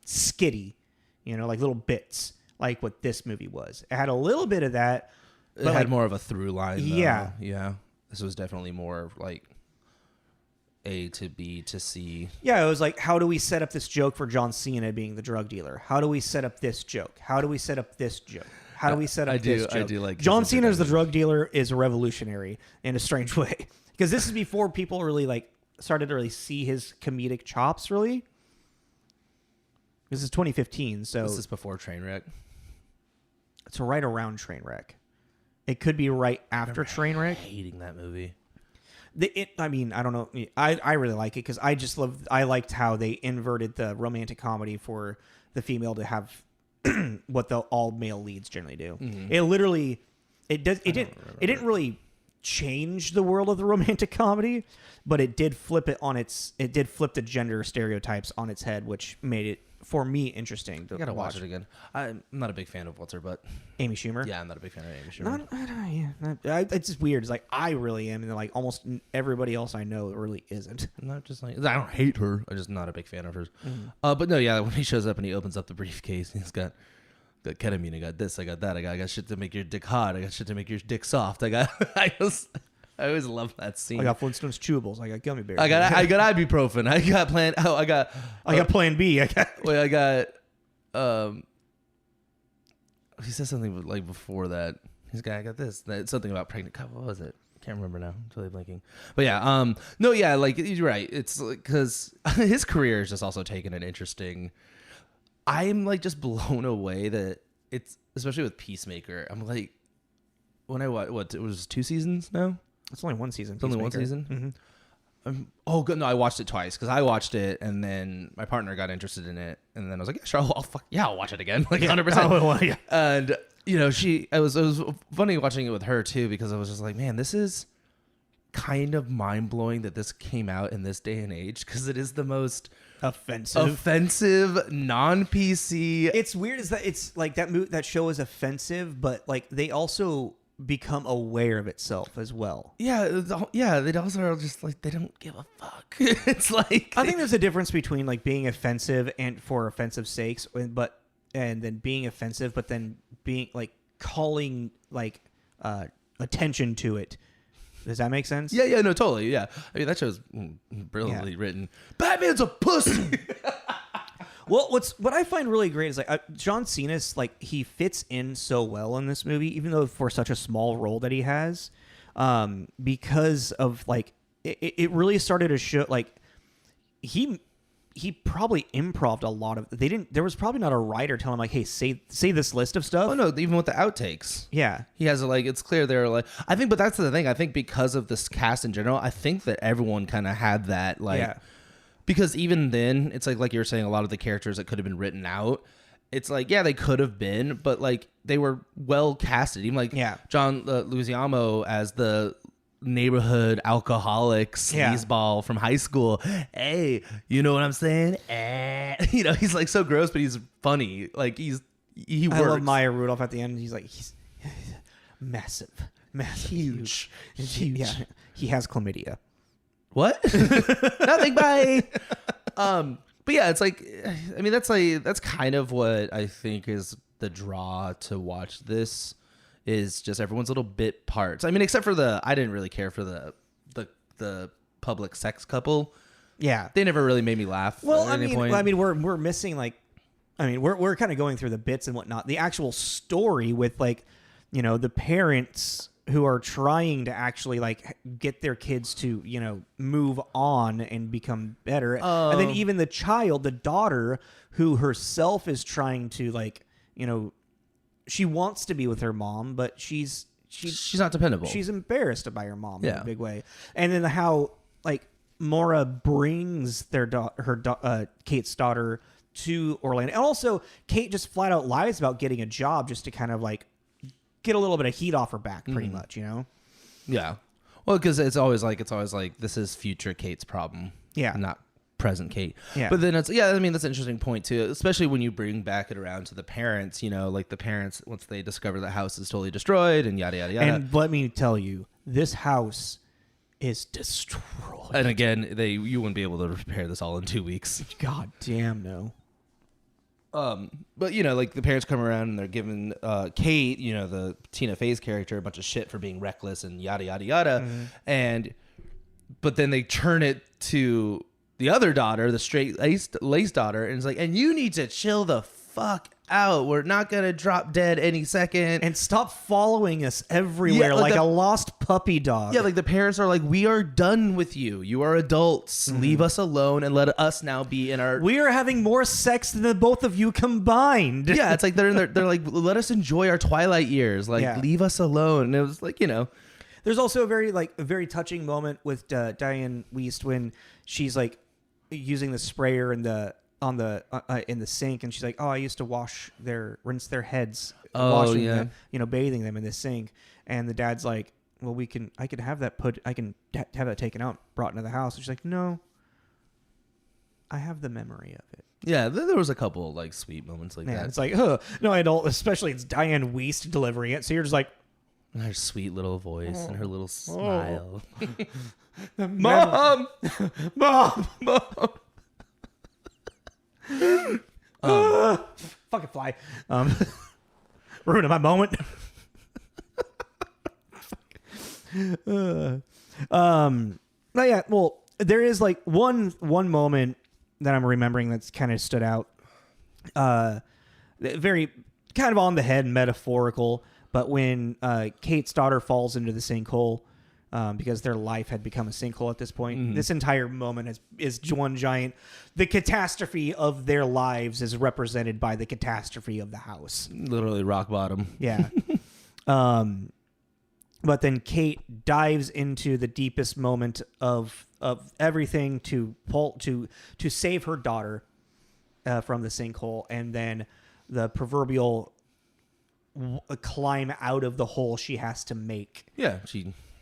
skitty, like little bits like what this movie was. It had a little bit of that. It had more of a through line. Though. Yeah. Yeah. This was definitely more like A to B to C. Yeah, it was like, how do we set up this joke for John Cena being the drug dealer? How do we set up this joke? How do we set up this joke? How do we set up this joke? I do like John Cena as the drug dealer is revolutionary in a strange way. Because this is before people really like started to really see his comedic chops, really. This is 2015, so... This is before Trainwreck. It's right around Trainwreck. It could be right after Trainwreck. Hating that movie. I don't know. I really like it because I liked how they inverted the romantic comedy for the female to have what the all male leads generally do. Mm-hmm. It didn't really change the world of the romantic comedy, but it did flip the gender stereotypes on its head, which made it, for me, interesting to I gotta watch it again. I'm not a big fan of what's her butt. Amy Schumer. Yeah, I'm not a big fan of Amy Schumer. It's just weird. It's like I really am, and then like almost everybody else I know really isn't. Not just like I don't hate her. I'm just not a big fan of hers. Mm-hmm. But no, yeah, when he shows up and he opens up the briefcase, he's got ketamine. I got this. I got that. I got shit to make your dick hot. I got shit to make your dick soft. I always love that scene. I got Flintstones chewables. I got gummy bears. I got ibuprofen. I got I got Plan B. I got he said something like before that. I got this. Something about pregnant. God, what was it? Can't remember now. I'm totally blanking. But yeah, no, yeah, like you're right. It's because his career is just also taken an interesting. I'm like just blown away that it's, especially with Peacemaker. I'm like, when I what it was 2 seasons now. It's only 1 season. It's only 1 season. Mm-hmm. Oh, good. No, I watched it twice because I watched it and then my partner got interested in it, and then I was like, yeah, sure, I'll watch it again, like 100%. Oh, well, yeah. And it was funny watching it with her too, because I was just like, man, this is kind of mind blowing that this came out in this day and age, because it is the most offensive non-PC. It's weird is that it's like that show is offensive, but like they also become aware of itself as well. Yeah, they also are just like, they don't give a fuck. It's like, I think there's a difference between like being offensive and for offensive sakes, and then being offensive, but then being like calling like attention to it. Does that make sense? Yeah, no, totally. Yeah, I mean that show's brilliantly written. Batman's a pussy. Well, what I find really great is like John Cena's like, he fits in so well in this movie, even though for such a small role that he has, because of like it really started to show like he probably improv'd a lot of. There was probably not a writer telling him like, hey, say this list of stuff. Oh no, even with the outtakes, yeah, he has like, it's clear they're like, I think, but that's the thing. I think because of this cast in general, I think that everyone kind of had that like. Yeah. Because even then, it's like you were saying, a lot of the characters that could have been written out, it's like, yeah, they could have been, but like they were well casted. Even like John Leguizamo as the neighborhood alcoholic sleazeball from high school. Hey, you know what I'm saying? He's like so gross, but he's funny. Like he works. I love Maya Rudolph at the end. He's massive, huge. Yeah, he has chlamydia. What? Nothing. Bye. But yeah, it's like, I mean, that's kind of what I think is the draw to watch this, is just everyone's little bit parts. I mean, except for I didn't really care for the public sex couple. Yeah, they never really made me laugh. Well, I mean, we're missing like, I mean, we're kind of going through the bits and whatnot. The actual story with like, the parents who are trying to actually like get their kids to, move on and become better. And then even the daughter who herself is trying to like, she wants to be with her mom, but she's not dependable. She's embarrassed by her mom in a big way. And then how like Maura brings Kate's daughter to Orlando. And also Kate just flat out lies about getting a job just to kind of like get a little bit of heat off her back, pretty much, Yeah. Well, because it's always like this is future Kate's problem. Yeah. Not present Kate. Yeah. But then it's I mean that's an interesting point too, especially when you bring back it around to the parents. You know, like the parents once they discover the house is totally destroyed and yada yada yada. And let me tell you, this house is destroyed. And again, you wouldn't be able to repair this all in 2 weeks. God damn no. But you know, like the parents come around and they're giving Kate, you know, the Tina Fey's character, a bunch of shit for being reckless and yada yada yada, but then they turn it to the other daughter, the straight laced daughter, and it's like, and you need to chill the fuck out. We're not gonna drop dead any second, and stop following us everywhere like a lost puppy dog. Yeah, like the parents are like, we are done with you. You are adults. Leave us alone and let us now be in our. We are having more sex than the both of you combined. Yeah, it's like they're like, let us enjoy our twilight years. Like, leave us alone. And it was like, you know. There's also a very touching moment with Diane Wiest when she's like using the sprayer in the sink, and she's like, "Oh, I used to rinse their heads, washing them, bathing them in the sink." And the dad's like, "Well, I can have that have that taken out, brought into the house." And she's like, "No, I have the memory of it." Yeah, there was a couple like sweet moments like that. It's like, oh no, I don't. Especially it's Diane Wiest delivering it, so you're just like. Her sweet little voice and her little smile. Mom! Mom! Fucking fly. Ruining my moment. Yeah, well, there is like one moment that I'm remembering that's kind of stood out. Very kind of on the head, metaphorical. But when Kate's daughter falls into the sinkhole, because their life had become a sinkhole at this point, this entire moment is one giant. The catastrophe of their lives is represented by the catastrophe of the house. Literally rock bottom. Yeah. But then Kate dives into the deepest moment of everything to save her daughter from the sinkhole, and then the proverbial climb out of the hole she has to make. Yeah,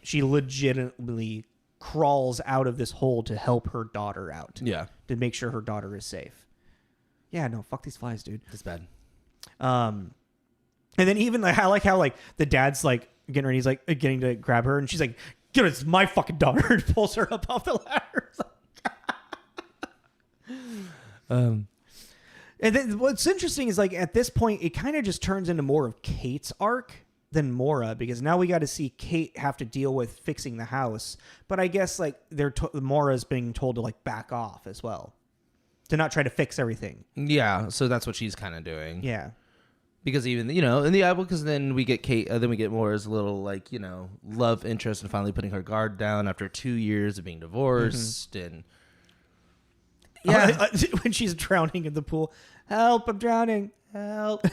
she legitimately crawls out of this hole to help her daughter out. Yeah, to make sure her daughter is safe. Yeah, no, fuck these flies, dude. That's bad. And then even I like how like the dad's like getting ready, he's like getting to grab her, and she's like, "Dude, it's my fucking daughter," and pulls her up off the ladder. And then what's interesting is like at this point, it kind of just turns into more of Kate's arc than Maura, because now we got to see Kate have to deal with fixing the house. But I guess like Maura's being told to like back off as well, to not try to fix everything. Yeah, so that's what she's kind of doing. Yeah, because even in the album, because then we get Kate, then we get Maura's little like love interest and finally putting her guard down after 2 years of being divorced and. Yeah, when she's drowning in the pool, help! I'm drowning. Help!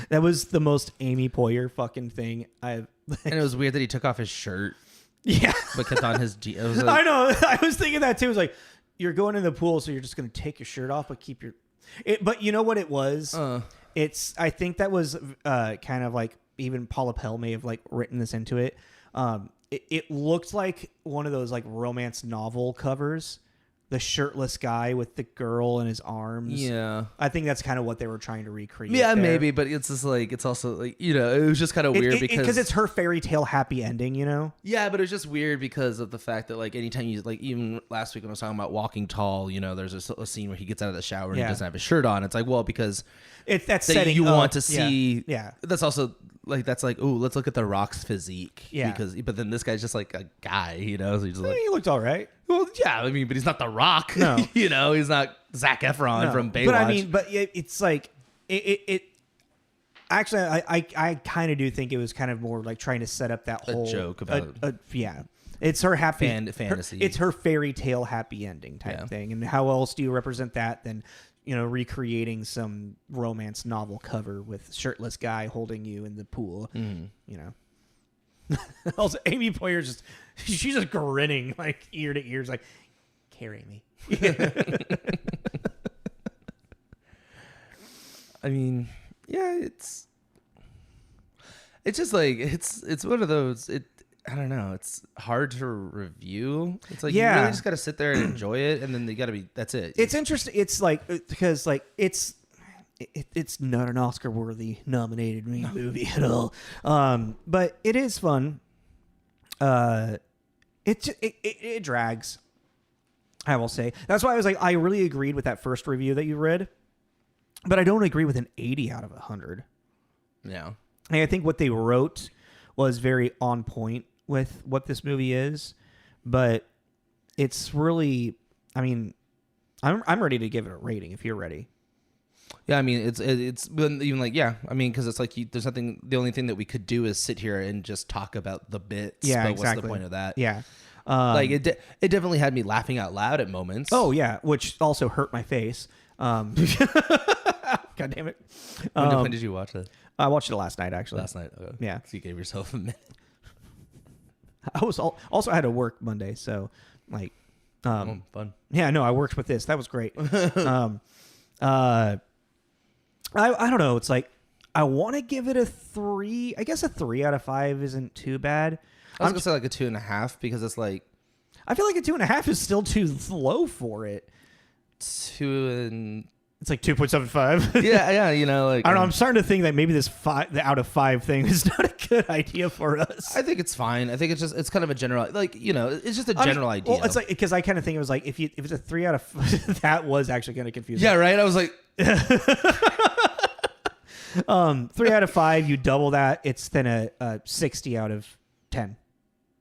That was the most Amy Poehler fucking thing I've. And it was weird that he took off his shirt. Yeah, but kept on his. Like, I know. I was thinking that too. It was like you're going in the pool, so you're just going to take your shirt off, but keep your. But you know what it was? I think that was kind of like even Paula Pell may have like written this into it. It looked like one of those like romance novel covers. The shirtless guy with the girl in his arms. Yeah. I think that's kind of what they were trying to recreate. Yeah, there. maybe, but it's just like, it's also like, it was just kind of weird because it's her fairy tale happy ending, Yeah, but it was just weird because of the fact that like anytime you like, even last week when I was talking about Walking Tall, there's a scene where he gets out of the shower and he doesn't have his shirt on. It's like, well, because that's that setting you up. want to see. Yeah. That's also like, that's like, ooh, let's look at the Rock's physique. Yeah. But then this guy's just like a guy, so he's just like, he looked all right. Well, yeah, I mean, but he's not The Rock. No. He's not Zac Efron from Baywatch. But I mean, it's like it actually, I kind of do think it was kind of more like trying to set up that whole joke about it's her happy fantasy. It's her fairy tale happy ending type thing. And how else do you represent that than recreating some romance novel cover with shirtless guy holding you in the pool? Also, Amy Poehler she's just grinning like ear to ear, like, carry me. I mean, yeah, it's just like it's one of those. I don't know. It's hard to review. It's like Yeah. you really just got to sit there and enjoy it, and then that's it. It's interesting. It's like because like it's not an Oscar-worthy nominated movie at all. But it is fun. It drags. I will say that's why I was like I really agreed with that first review that you read, but I don't agree with an 80 out of 100. Yeah. And I think what they wrote was very on point with what this movie is, but it's really, I mean, I'm ready to give it a rating if you're ready. Yeah, I mean, it's even like, yeah, I mean, because it's like there's nothing. The only thing that we could do is sit here and just talk about the bits. Yeah, but exactly. What's the point of that? Yeah, like it definitely had me laughing out loud at moments. Oh yeah, which also hurt my face. God damn it! When did you watch it? I watched it last night, actually. Last night. Okay. Yeah. So you gave yourself a minute. I was also I had to work Monday, so like, Fun. Yeah, no, I worked with this. That was great. I don't know. It's like I want to give it a 3. I guess a 3 out of 5 isn't too bad. I was gonna say like a 2.5 because it's like I feel like a 2.5 is still too low for it. 2 and It's like 2.75. yeah, you know, like I don't know. I'm starting to think that maybe this 5 the out of 5 thing is not a good idea for us. I think it's fine. I think it's kind of a general, like, you know, it's just a general idea. Well, it's like because I kind of think it was like if it's a 3 out of that was actually kind of confusing. Yeah, right. I was like, 3 out of 5, you double that, it's then a 60 out of 10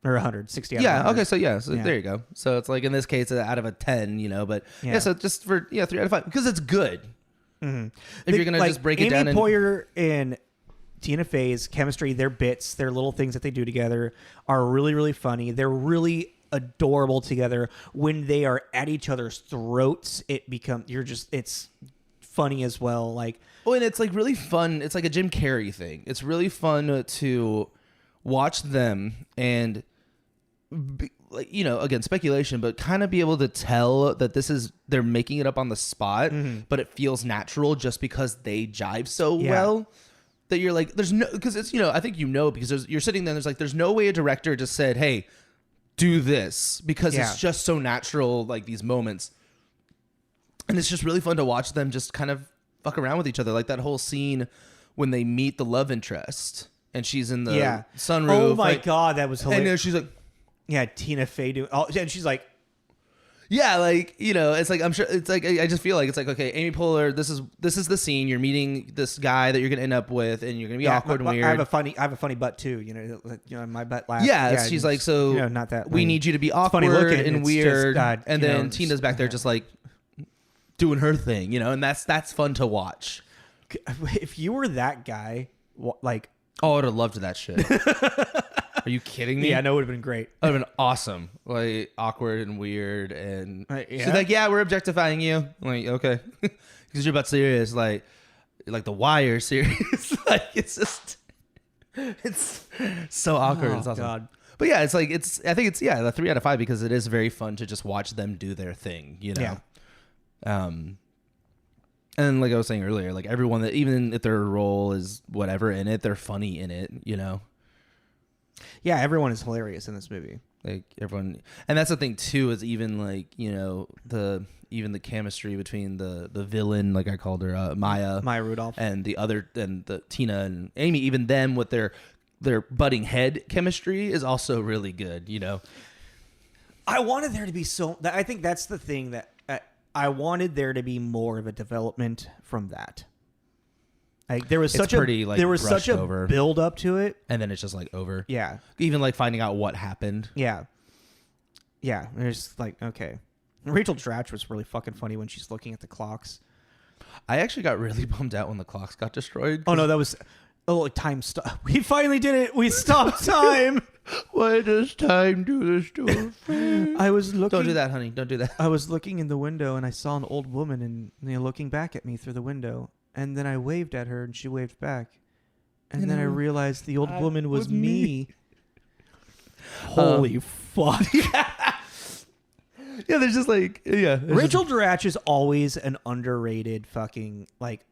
or 100, 60 out of 100. Okay, so there you go. So it's like in this case out of a 10, you know, but so just for 3 out of 5 because it's good. Mm-hmm. If you're gonna just break it down, Amy Poehler and Tina Fey's chemistry, their bits, their little things that they do together are really, really funny. They're really adorable together. When they are at each other's throats, it's funny as well. Like, and it's like really fun. It's like a Jim Carrey thing. It's really fun to watch them and like, you know, again, speculation, but kind of be able to tell that they're making it up on the spot, but it feels natural just because they jive so well that you're like, there's no, because it's, you know, I think, you know, because you're sitting there and there's no way a director just said, hey, do this, because it's just so natural, like these moments. And it's just really fun to watch them just kind of fuck around with each other. Like that whole scene when they meet the love interest and she's in the sunroof. Oh my God, that was hilarious. And then she's like, yeah, Tina Fey doing, and she's like, yeah, like, you know, it's like, I'm sure it's like, I just feel like it's like, okay, Amy Poehler, this is the scene. You're meeting this guy that you're going to end up with, and you're going to be awkward and weird. I have a funny butt too. You know, my butt laughs. Yeah, she's like, so, you know, not that we need you to be awkward and weird. Just, and then Tina's back there just like doing her thing, you know, and that's fun to watch. If you were that guy, like, oh, I would have loved that shit. Are you kidding me? Yeah, no, it would have been great. That would have been awesome. Like, awkward and weird. And yeah. she's like, yeah, we're objectifying you. I'm like, okay. Because you're about serious. Like The Wire serious. Like, it's just, it's so awkward. Oh, it's awesome. God. But yeah, it's like, I think it's, the 3 out of 5 because it is very fun to just watch them do their thing, you know? Yeah. And like I was saying earlier, like everyone that, even if their role is whatever in it, they're funny in it, you know? Yeah, everyone is hilarious in this movie. Like everyone, and that's the thing too, is even like, you know, the chemistry between the villain, like I called her, Maya Rudolph, and the Tina and Amy, even them with their butting head chemistry is also really good, you know. I wanted there to be I think that's the thing that I wanted there to be more of a development from that. Like there was such a build up to it, and then it's just like over. Yeah, even like finding out what happened. Yeah. It's like, okay. Rachel Dratch was really fucking funny when she's looking at the clocks. I actually got really bummed out when the clocks got destroyed. Oh no, that was time stop. We finally did it. We stopped time. Why does time do this to us? I was looking. Don't do that, honey. Don't do that. I was looking in the window and I saw an old woman and looking back at me through the window. And then I waved at her and she waved back. And then I realized the old woman was me. Holy fuck. Yeah, there's just like, Rachel Dratch is always an underrated fucking like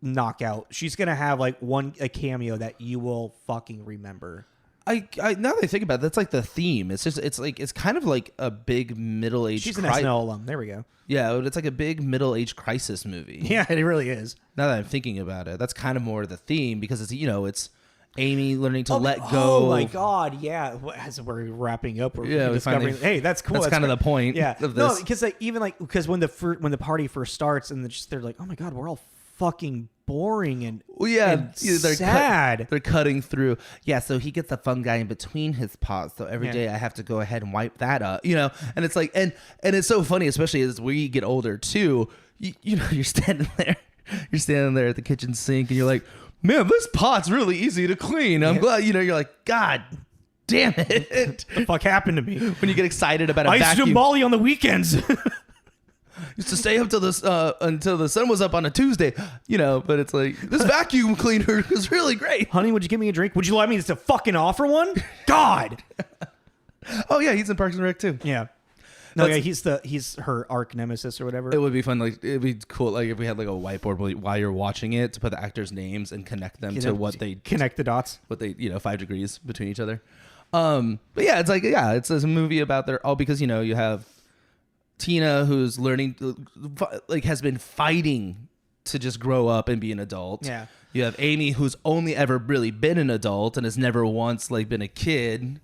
knockout. She's going to have like a cameo that you will fucking remember. I now that I think about it, that's like the theme. It's kind of like a big middle-aged. She's an SNL alum. There we go. Yeah, it's like a big middle-aged crisis movie. Yeah, it really is. Now that I'm thinking about it, that's kind of more the theme because it's Amy learning to let go. Oh my God! Yeah, as we're wrapping up, we're discovering. Hey, that's cool. That's kind of the point. Yeah, of this. No, because when the party first starts and they're like, oh my God, we're all fucking boring and and they're sad. They're cutting through. Yeah, so he gets a fungi in between his paws. So every day I have to go ahead and wipe that up. And it's like, and it's so funny, especially as we get older too. You're standing there at the kitchen sink, and you're like, man, this pot's really easy to clean. I'm glad. You're like, God damn it! What the fuck happened to me? When you get excited about a I vacuum. used to do Molly on the weekends. Used to stay up till the sun was up on a Tuesday, but it's like, this vacuum cleaner is really great. Honey, would you give me a drink? Would you allow me to fucking offer one? God. Oh yeah, he's in Parks and Rec too. Yeah. No, he's her arch nemesis or whatever. It would be fun, like it'd be cool, like if we had like a whiteboard while you're watching it to put the actors' names and connect them to what they connect the dots. What they 5 degrees between each other. But yeah, it's a movie about because you have Tina, who's learning, like has been fighting to just grow up and be an adult. Yeah. You have Amy, who's only ever really been an adult and has never once like been a kid.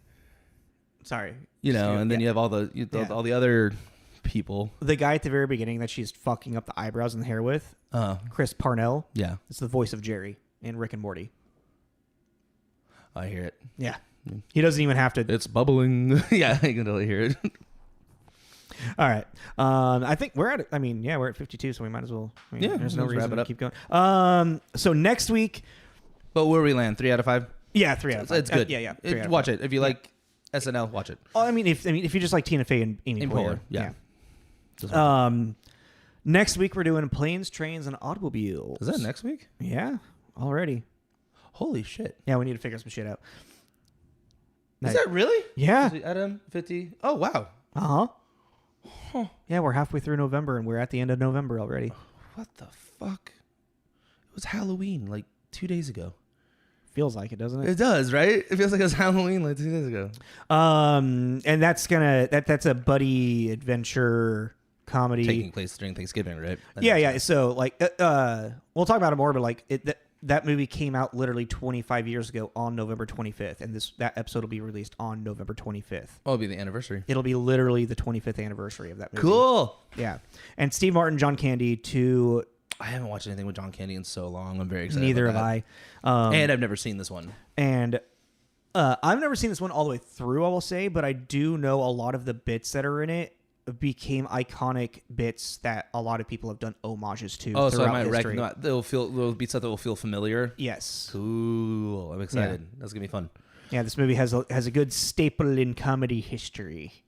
Sorry. And then you have all the other people. The guy at the very beginning that she's fucking up the eyebrows and the hair with, Chris Parnell. Yeah. It's the voice of Jerry in Rick and Morty. I hear it. Yeah. He doesn't even have to. It's bubbling. Yeah, I can totally hear it. All right. I think we're at 52, so we might as well. There's no reason to keep going. So next week. But where we land, 3 out of 5? Yeah, 3 out of 5. It's good. Yeah. Watch it. If you like SNL, watch it. Oh, if you just like Tina Fey and Amy Poehler. Yeah. Next week we're doing Planes, Trains, and Automobiles. Is that next week? Yeah, already. Holy shit. Yeah, we need to figure some shit out. Is that really? Yeah. Adam 50. Oh, wow. Uh-huh. Huh. Yeah, we're halfway through November, and we're at the end of November already. What the fuck? It was Halloween like 2 days ago. Feels like it, doesn't it? It does, right? It feels like it was Halloween like 2 days ago. And that's a buddy adventure comedy taking place during Thanksgiving, right? Yeah. So like, we'll talk about it more, but like that movie came out literally 25 years ago on November 25th, and that episode will be released on November 25th. Oh, it'll be the anniversary. It'll be literally the 25th anniversary of that movie. Cool. Yeah, and Steve Martin, John Candy, I haven't watched anything with John Candy in so long. I'm very excited. Neither have I. And I've never seen this one. And I've never seen this one all the way through, I will say, but I do know a lot of the bits that are in it became iconic bits that a lot of people have done homages to. Oh, so I might history. recognize. There'll be stuff that will feel familiar. Yes. Cool. I'm excited. Yeah. That's gonna be fun. Yeah, this movie has a good staple in comedy history.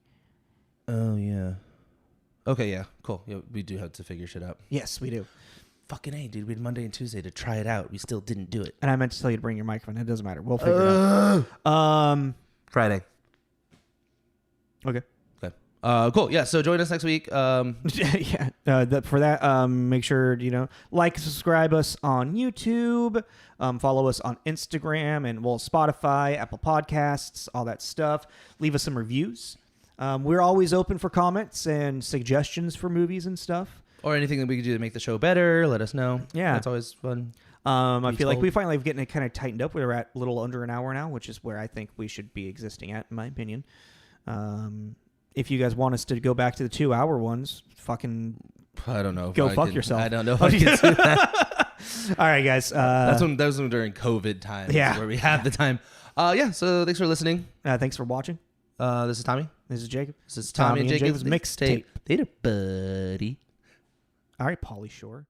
Oh yeah. Okay, yeah, cool. Yeah, we do have to figure shit out. Yes, we do. Fucking A, dude. We had Monday and Tuesday to try it out. We still didn't do it. And I meant to tell you to bring your microphone. It doesn't matter. We'll figure it out. Friday. Okay. Cool. Yeah. So join us next week. Yeah. For that, make sure like, subscribe us on YouTube, follow us on Instagram and Spotify, Apple Podcasts, all that stuff. Leave us some reviews. We're always open for comments and suggestions for movies and stuff, or anything that we could do to make the show better. Let us know. Yeah, that's always fun. I feel like we finally have getting it kind of tightened up. We're at a little under an hour now, which is where I think we should be existing at, in my opinion. If you guys want us to go back to the 2-hour ones, fucking, I don't know. Go fuck yourself. I don't know if I can do that. All right, guys. That was during COVID time. Yeah, where we have the time. Yeah. So thanks for listening. Thanks for watching. This is Tommy. This is Jacob. This is Tommy and Jacob's mixtape. Later, buddy. All right, Pauly Shore.